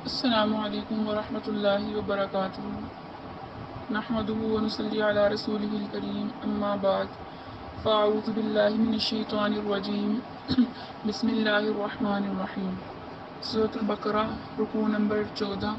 السلام علیکم ورحمۃ اللہ وبرکاتہ نحمده ونصلی علی رسولہ الکریم اما بعد فاعوذ باللہ من الشیطان الرجیم بسم اللہ الرحمن الرحیم سورۃ البقرہ رکوع نمبر 14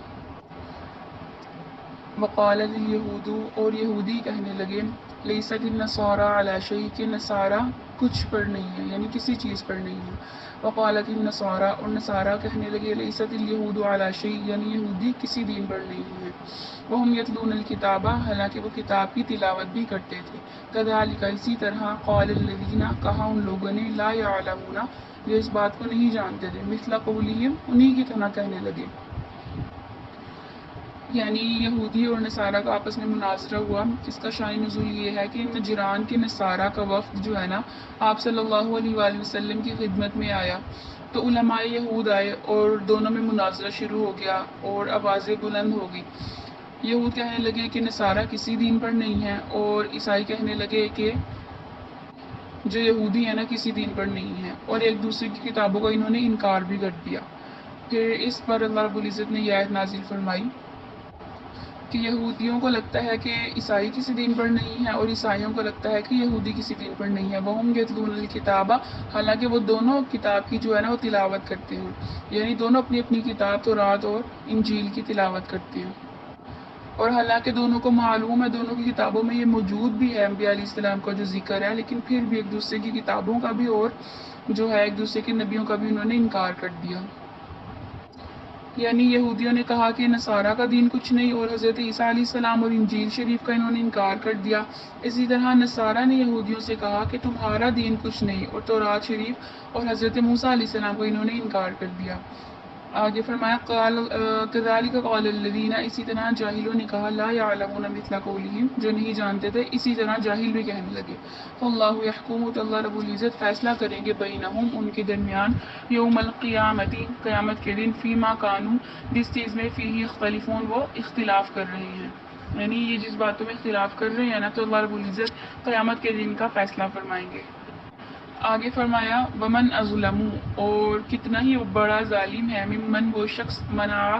وقال الیہود اور یہودی کہنے لگے لیست النصارى علی شیء کہ نصارہ کچھ پر نہیں ہے یعنی کسی چیز پر نہیں ہے وقالت النصارى اور نصارہ کہنے لگے لیست الیہود علی شیء یعنی یہودی کسی دین پر نہیں ہے وہم یتلون الکتاب حالانکہ وہ کتاب کی تلاوت بھی کرتے تھے کذالک اسی طرح قال الذین کہا ان لوگوں نے لا یعلمون جو اس بات کو نہیں جانتے تھے مثل قولہم انہی کی طرح کہنے لگے یعنی یہودی اور نصارہ کا آپس میں مناظرہ ہوا جس کا شان نزول یہ ہے کہ نجران کے نصارہ کا وفد جو ہے نا آپ صلی اللہ علیہ وآلہ وسلم کی خدمت میں آیا تو علماء یہود آئے اور دونوں میں مناظرہ شروع ہو گیا اور آوازیں بلند ہو گئی یہود کہنے لگے کہ نصارہ کسی دین پر نہیں ہے اور عیسائی کہنے لگے کہ جو یہودی ہے نا کسی دین پر نہیں ہے اور ایک دوسرے کی کتابوں کا انہوں نے انکار بھی کر دیا پھر اس پر اللہ رب العزت نے یہ آیت نازل فرمائی کہ یہودیوں کو لگتا ہے کہ عیسائی کسی دین پر نہیں ہے اور عیسائیوں کو لگتا ہے کہ یہودی کسی دین پر نہیں ہے وہم یتلون الکتاب حالانکہ وہ دونوں کتاب کی جو ہے نا وہ تلاوت کرتے ہیں یعنی دونوں اپنی اپنی کتاب تورات اور انجیل کی تلاوت کرتے ہیں اور حالانکہ دونوں کو معلوم ہے دونوں کی کتابوں میں یہ موجود بھی ہے انبیاء علیہ السلام کا جو ذکر ہے لیکن پھر بھی ایک دوسرے کی کتابوں کا بھی اور جو ہے ایک دوسرے کے نبیوں کا بھی انہوں نے انکار کر دیا یعنی یہودیوں نے کہا کہ نصارہ کا دین کچھ نہیں اور حضرت عیسیٰ علیہ السلام اور انجیل شریف کا انہوں نے انکار کر دیا اسی طرح نصارہ نے یہودیوں سے کہا کہ تمہارا دین کچھ نہیں اور تورات شریف اور حضرت موسیٰ علیہ السلام کو انہوں نے انکار کر دیا آگے فرمایا کذالک قال الذین اسی طرح جاہلوں نے کہا لا یعلمون مثل قولہم جو نہیں جانتے تھے اسی طرح جاہل بھی کہنے لگے اللہ یحکم تو اللہ رب العزت فیصلہ کریں گے بینہم ان کے درمیان یوم القیامت قیامت کے دن فیما کانوا جس چیز میں فیہ یختلفون وہ اختلاف کر رہے ہیں یعنی یہ جس باتوں میں اختلاف کر رہے ہیں نا تو اللہ رب العزت قیامت کے دن کا فیصلہ فرمائیں گے آگے فرمایا ومن اظلم اور کتنا ہی بڑا ظالم ہے ممن وہ شخص منع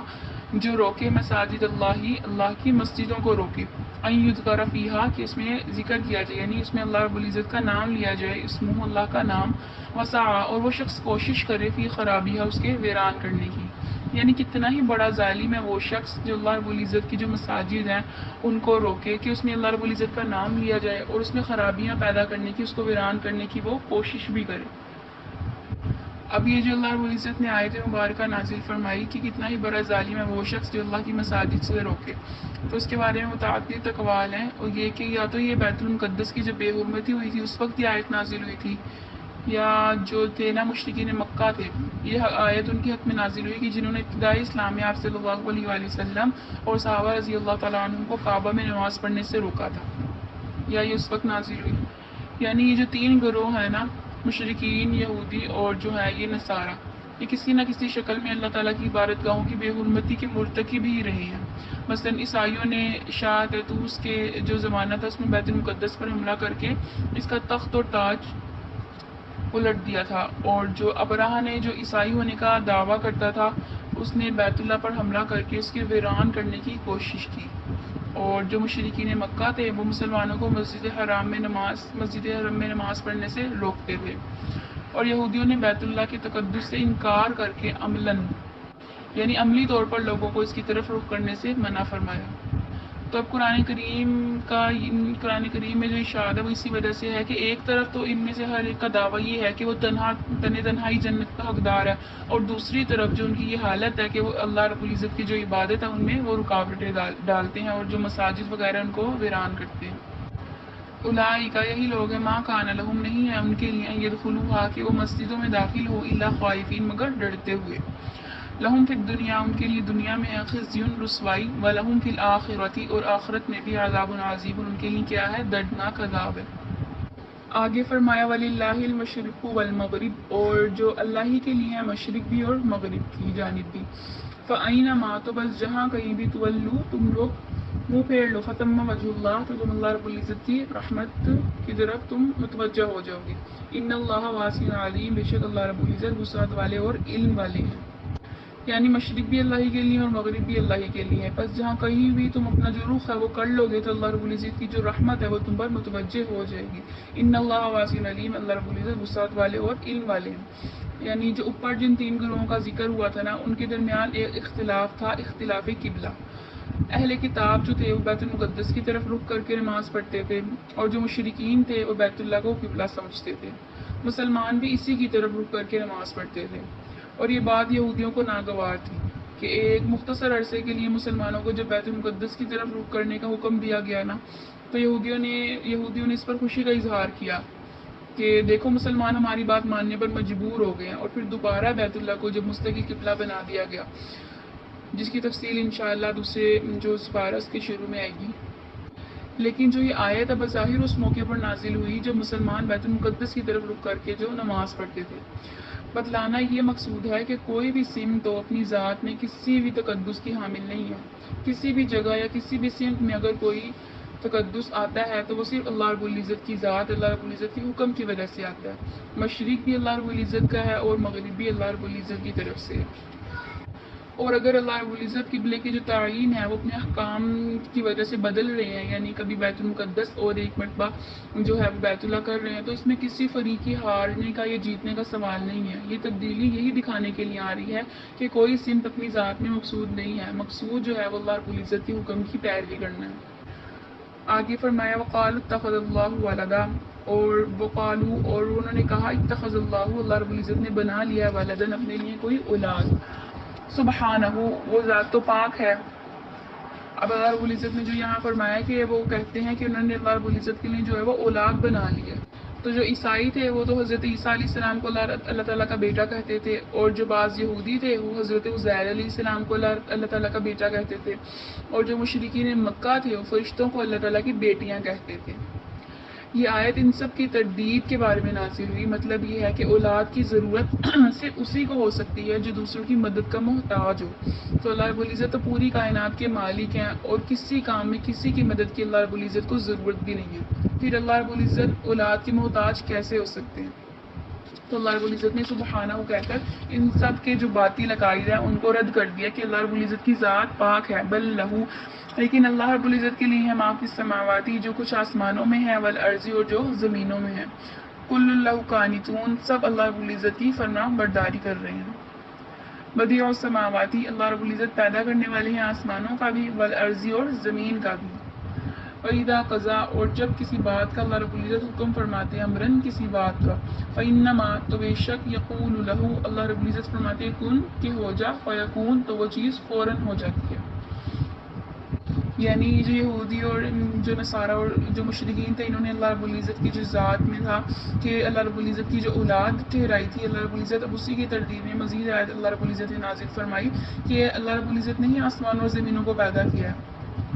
جو روکے مساجد اللہ کی مسجدوں کو روکے ان یذکر فیہا کہ اس میں ذکر کیا جائے یعنی اس میں اللہ رب العزت کا نام لیا جائے اسمہ اللہ کا نام وسعى اور وہ شخص کوشش کرے فی خرابیہ اس کے ویران کرنے کی یعنی کتنا ہی بڑا ظالم ہے وہ شخص جو اللہ رب العزت کی جو مساجد ہیں ان کو روکے کہ اس میں اللہ رب العزت کا نام لیا جائے اور اس میں خرابیاں پیدا کرنے کی اس کو ویران کرنے کی وہ کوشش بھی کرے اب یہ جو اللہ رب العزت نے آیت مبارکہ نازل فرمائی کہ کتنا ہی بڑا ظالم ہے وہ شخص جو اللہ کی مساجد سے روکے تو اس کے بارے میں متعدد اقوال ہیں اور یہ کہ یا تو یہ بیت المقدس کی جو بے حرمتی ہوئی تھی اس وقت یہ آیت نازل ہوئی تھی یا جو تھے نا مشرکین مکہ تھے یہ آیت ان کے حق میں نازل ہوئی کہ جنہوں نے ابتدائی اسلام میں آپ صلی اللہ علیہ وآلہ وسلم اور صحابہ رضی اللہ تعالیٰ عنہ کو کعبہ میں نماز پڑھنے سے روکا تھا یا یہ اس وقت نازل ہوئی یعنی یہ جو تین گروہ ہیں نا مشرکین یہودی اور جو ہے یہ نصارہ یہ کسی نہ کسی شکل میں اللہ تعالیٰ کی عبادت گاہوں کی بے حرمتی کے مرتکب ہی رہے ہیں مثلا عیسائیوں نے شاہ طوس کے جو زمانہ تھا اس میں بیت المقدس پر حملہ کر کے اس کا تخت اور تاج الٹ دیا تھا اور جو ابراہ نے جو عیسائی ہونے کا دعویٰ کرتا تھا اس نے بیت اللہ پر حملہ کر کے اس کے ویران کرنے کی کوشش کی اور جو مشرکین مکہ تھے وہ مسلمانوں کو مسجد حرم میں نماز پڑھنے سے روکتے تھے اور یہودیوں نے بیت اللہ کے تقدس سے انکار کر کے عملاً یعنی عملی طور پر لوگوں کو اس کی طرف رخ کرنے سے منع فرمایا تو اب قرآن کریم میں جو ارشاد ہے وہ اسی وجہ سے ہے کہ ایک طرف تو ان میں سے ہر ایک کا دعویٰ یہ ہے کہ وہ تنہائی جنت کا حقدار ہے اور دوسری طرف جو ان کی یہ حالت ہے کہ وہ اللہ رب العزت کی جو عبادت ہے ان میں وہ رکاوٹیں ڈالتے ہیں اور جو مساجد وغیرہ ان کو ویران کرتے ہیں اولئک یہی لوگ ہیں ما کان لہم نہیں ہے ان کے لیے یدخلوها کہ وہ مسجدوں میں داخل ہو الا خائفین مگر ڈرتے ہوئے لہم فی الدنیا ان کے لیے دنیا میں خزی رسوائی ولہم فی الآخرۃ اور آخرت میں بھی عذاب عظیم ان کے لیے کیا ہے دردناک عذاب ہے آگے فرمایا وللہ المشرق والمغرب اور جو اللہ ہی کے لیے ہے مشرق بھی اور مغرب کی جانب بھی فأینما تو بس جہاں کہیں بھی تولو تم لوگ منہ پھیر لو فتم وجہ اللہ تو تم اللہ رب العزت کی رحمت کی طرف تم متوجہ ہو جاؤ گے ان اللہ واسع علیم بے شک اللہ رب العزت وسعت والے اور علم والے ہیں یعنی مشرق بھی اللہ ہی کے لیے اور مغرب بھی اللہ ہی کے لیے ہے، بس جہاں کہیں بھی تم اپنا جو رخ ہے وہ کر لو گے تو اللہ رب العزت کی جو رحمت ہے وہ تم پر متوجہ ہو جائے گی۔ ان اللہ واسع علیم، اللہ رب العزت وسعت والے اور علم والے ہیں۔ یعنی جو اوپر جن 3 گروہوں کا ذکر ہوا تھا نا، ان کے درمیان ایک اختلاف تھا، اختلاف قبلہ۔ اہل کتاب جو تھے وہ بیت المقدس کی طرف رخ کر کے نماز پڑھتے تھے، اور جو مشرکین تھے وہ بیت اللہ کو قبلہ سمجھتے تھے۔ مسلمان بھی اسی کی طرف رخ کر کے نماز پڑھتے تھے، اور یہ بات یہودیوں کو ناگوار تھی کہ ایک مختصر عرصے کے لیے مسلمانوں کو جب بیت المقدس کی طرف رخ کرنے کا حکم دیا گیا نا، تو یہودیوں نے اس پر خوشی کا اظہار کیا کہ دیکھو مسلمان ہماری بات ماننے پر مجبور ہو گئے ہیں، اور پھر دوبارہ بیت اللہ کو جب مستقل قبلہ بنا دیا گیا، جس کی تفصیل انشاءاللہ دوسرے جو سپارہ کے شروع میں آئے گی۔ لیکن جو یہ آیت بظاہر اس موقع پر نازل ہوئی جب مسلمان بیت المقدس کی طرف رخ کر کے جو نماز پڑھتے تھے۔ بتلانا یہ مقصود ہے کہ کوئی بھی سمت تو اپنی ذات میں کسی بھی تقدس کی حامل نہیں ہے۔ کسی بھی جگہ یا کسی بھی سمت میں اگر کوئی تقدس آتا ہے تو وہ صرف اللہ رب العزت کی ذات، اللہ رب العزت کے حکم کی وجہ سے آتا ہے۔ مشرق بھی اللہ رب العزت کا ہے اور مغرب بھی اللہ رب العزت کی طرف سے ہے۔ اور اگر اللہ رب العزت قبلے کی جو تعین ہے وہ اپنے احکام کی وجہ سے بدل رہے ہیں، یعنی کبھی بیت المقدس اور ایک مرتبہ جو ہے وہ بیت اللہ کر رہے ہیں، تو اس میں کسی فریقی ہارنے کا یا جیتنے کا سوال نہیں ہے۔ یہ تبدیلی یہی دکھانے کے لیے آ رہی ہے کہ کوئی سمت اپنی ذات میں مقصود نہیں ہے، مقصود جو ہے وہ اللہ رب العزت کے حکم کی پیروی کرنا ہے۔ آگے فرمایا وقالوا اتخذ اللہ ولدا، اور وقالو اور انہوں نے کہا اتخذ اللہ، اللہ رب العزت نے بنا لیا ولدن اپنے لیے کوئی اولاد۔ سبحانہ، وہ ذات تو پاک ہے۔ اب اللہ رب العزت نے جو یہاں فرمایا کہ وہ کہتے ہیں کہ انہوں نے اللہ رب العزت کے لیے جو ہے وہ اولاد بنا لی ہے، تو جو عیسائی تھے وہ تو حضرت عیسیٰ علیہ السلام کو اللہ تعالیٰ کا بیٹا کہتے تھے، اور جو بعض یہودی تھے وہ حضرت عزیر علیہ السلام کو اللہ تعالیٰ کا بیٹا کہتے تھے، اور جو مشرکین مکہ تھے وہ فرشتوں کو اللہ تعالیٰ کی بیٹیاں کہتے تھے۔ یہ آیت ان سب کی تردید کے بارے میں نازل ہوئی۔ مطلب یہ ہے کہ اولاد کی ضرورت صرف اسی کو ہو سکتی ہے جو دوسروں کی مدد کا محتاج ہو۔ تو اللہ رب العزت تو پوری کائنات کے مالک ہیں، اور کسی کام میں کسی کی مدد کی اللہ رب العزت کو ضرورت بھی نہیں ہے، پھر اللہ رب العزت اولاد کی محتاج کیسے ہو سکتے ہیں؟ تو اللہ رب العزت نے سبحانہ کہہ کر ان سب کے جو باطل عقائد ہیں ان کو رد کر دیا کہ اللہ رب العزت کی ذات پاک ہے۔ بل لہو، لیکن اللہ رب العزت کے لیے ہے ما فی السماواتی، جو کچھ آسمانوں میں ہے، والارض، اور جو زمینوں میں ہے۔ کل اللہ قانتون، سب اللہ رب العزت کی فرما برداری کر رہے ہیں۔ بدیع السماواتی، اللہ رب العزت پیدا کرنے والے ہیں آسمانوں کا بھی، والارض، اور زمین کا بھی۔ وَإِذَا قَضَىٰ، اور جب کسی بات کا اللہ رب العزت حکم فرماتے ہیں، امرن، کسی بات کا، فَإِنَّمَا، تو بے شک، یقول لہو، اللہ رب العزت فرماتے ہیں کن، کہ ہو جا، فیکون، تو وہ چیز فوراً ہو جاتی ہے۔ یعنی جو یہودی اور جو نصارہ اور جو مشرکین تھے، انہوں نے اللہ رب العزت کی جو ذات میں تھا کہ اللہ رب العزت کی جو اولاد ٹھہرائی تھی، اللہ رب العزت اب اسی کی تردید میں مزید آیت اللہ رب العزت نے نازل فرمائی کہ اللہ رب العزت نے ہی آسمان اور زمینوں کو پیدا کیا ہے۔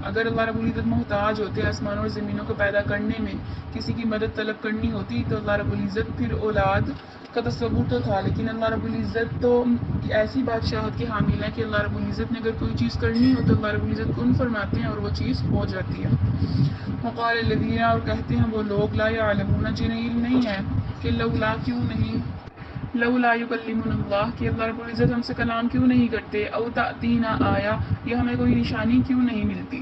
اگر اللہ رب العزت محتاج ہوتے آسمان اور زمینوں کو پیدا کرنے میں، کسی کی مدد طلب کرنی ہوتی، تو اللہ رب العزت پھر اولاد کا تصور تو تھا، لیکن اللہ رب العزت تو ایسی بادشاہت کے حامل ہے کہ اللہ رب العزت نے اگر کوئی چیز کرنی ہو تو اللہ رب العزت کن فرماتے ہیں اور وہ چیز ہو جاتی ہے۔ وقال الذین، اور کہتے ہیں وہ لوگ، لا یعلمون، جنہیں علم نہیں ہے، کہ لولا، کیوں نہیں، لولا یکلمنا اللہ، کہ اللہ رب العزت ہم سے کلام کیوں نہیں کرتے، او تأتینا آیا، یا ہمیں کوئی نشانی کیوں نہیں ملتی۔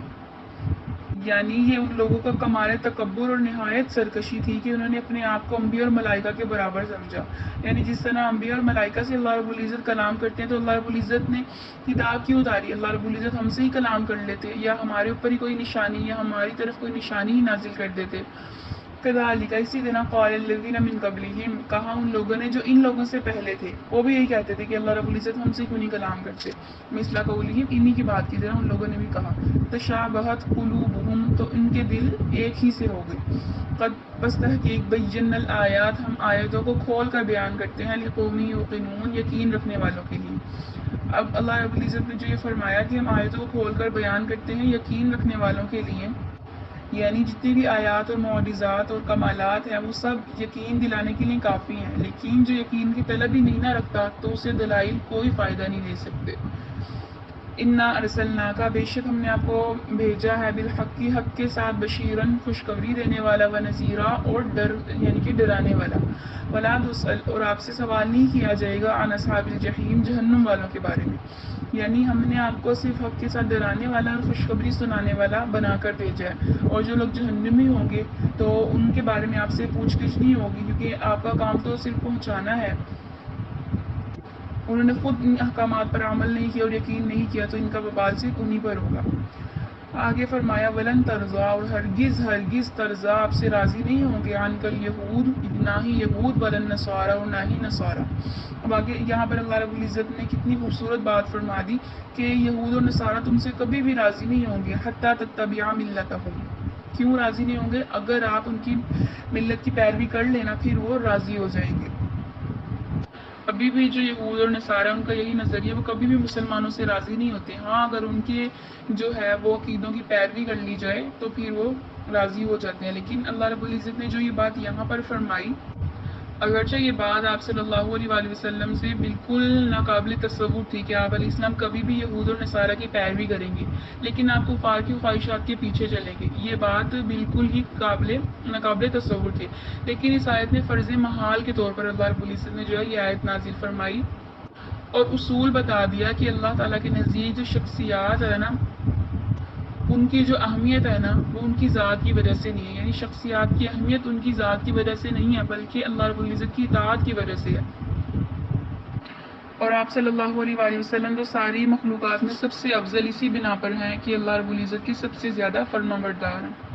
یعنی یہ ان لوگوں کا کمال تکبر اور نہایت سرکشی تھی کہ انہوں نے اپنے آپ کو انبیاء اور ملائکہ کے برابر سمجھا۔ یعنی جس طرح انبیاء اور ملائکہ سے اللہ رب العزت کلام کرتے ہیں تو اللہ رب العزت نے کتاب کیوں اتاری، اللہ رب العزت ہم سے ہی کلام کر لیتے، یا ہمارے اوپر ہی کوئی نشانی یا ہماری طرف کوئی نشانی ہی نازل کر دیتے۔ کذالک، اسی طرح قال الذین من قبلہم، کہا ان لوگوں نے جو ان لوگوں سے پہلے تھے، وہ بھی یہی کہتے تھے کہ اللہ رب العزت ہم سے کیوں نہیں کلام کرتے، مثل قولہم، انہی کی بات کی طرح ان لوگوں نے بھی کہا، تشابہت قلوبہم، تو ان کے دل ایک ہی سے ہو گئے، قد، بس تحقیق، بینا الآیات، ہم آیتوں کو کھول کر بیان کرتے ہیں، لقوم یوقنون، یقین رکھنے والوں کے لیے۔ اب اللہ رب العزت نے جو یہ فرمایا کہ ہم آیتوں کو کھول کر بیان کرتے ہیں یقین رکھنے والوں کے لیے، یعنی جتنی بھی آیات اور معجزات اور کمالات ہیں وہ سب یقین دلانے کے لیے کافی ہیں، لیکن جو یقین کی طلب ہی نہیں نہ رکھتا تو اسے دلائل کوئی فائدہ نہیں دے سکتے۔ انا ارسلنا کا بے شک ہم نے آپ کو بھیجا ہے بالحق کی حق کے ساتھ بشیرن خوشخبری دینے والا و نذیرا اور ڈر یعنی کہ ڈرانے والا ولا تسأل اور آپ سے سوال نہیں کیا جائے گا عن اصحاب الجحیم جہنم والوں کے بارے میں، یعنی ہم نے آپ کو صرف حق کے ساتھ ڈرانے والا اور خوشخبری سنانے والا بنا کر بھیجا ہے، اور جو لوگ جہنمی ہوں گے تو ان کے بارے میں آپ سے پوچھ گچھ نہیں ہوگی، کیونکہ آپ کا کام تو صرف پہنچانا ہے، انہوں نے خود ان احکامات پر عمل نہیں کیا اور یقین نہیں کیا تو ان کا وبال صرف انہی پر ہوگا۔ آگے فرمایا ولن ترضا اور ہرگز ترضا آپ سے راضی نہیں ہوں گے عن کل یہود نہ ہی یہود ولن نصارا اور نہ ہی نصارا۔ اب آگے یہاں پر اللہ رب العزت نے کتنی خوبصورت بات فرما دی کہ یہود اور نصارا تم سے کبھی بھی راضی نہیں ہوں گے حتی تتبع ملتہم، کیوں راضی نہیں ہوں گے؟ اگر آپ ان کی ملت کی پیروی کر لینا پھر وہ راضی ہو جائیں گے۔ ابھی بھی جو یہود اور نصارہ ان کا یہی نظریہ، وہ کبھی بھی مسلمانوں سے راضی نہیں ہوتے، ہاں اگر ان کے جو ہے وہ عقیدوں کی پیروی کر لی جائے تو پھر وہ راضی ہو جاتے ہیں، لیکن اللہ رب العزت نے جو یہ بات یہاں پر فرمائی، اگرچہ یہ بات آپ صلی اللہ علیہ وآلہ وسلم سے بالکل ناقابل تصور تھی کہ آپ علیہ السلام کبھی بھی یہود اور نصارہ کی پیروی کریں گے، لیکن آپ کفار کی خواہشات کے پیچھے چلیں گے، یہ بات بالکل ہی ناقابل تصور تھی، لیکن اس آیت نے فرض محال کے طور پر اللہ رب العزت نے جو ہے یہ آیت نازل فرمائی اور اصول بتا دیا کہ اللہ تعالیٰ کے نزدیک جو شخصیات ہے نا ان کی جو اہمیت ہے نا وہ ان کی ذات کی وجہ سے نہیں ہے، یعنی شخصیات کی اہمیت ان کی ذات کی وجہ سے نہیں ہے بلکہ اللہ رب العزت کی اطاعت کی وجہ سے ہے، اور آپ صلی اللہ علیہ وآلہ وسلم تو ساری مخلوقات میں سب سے افضل اسی بنا پر ہیں کہ اللہ رب العزت کی سب سے زیادہ فرمانبردار ہیں۔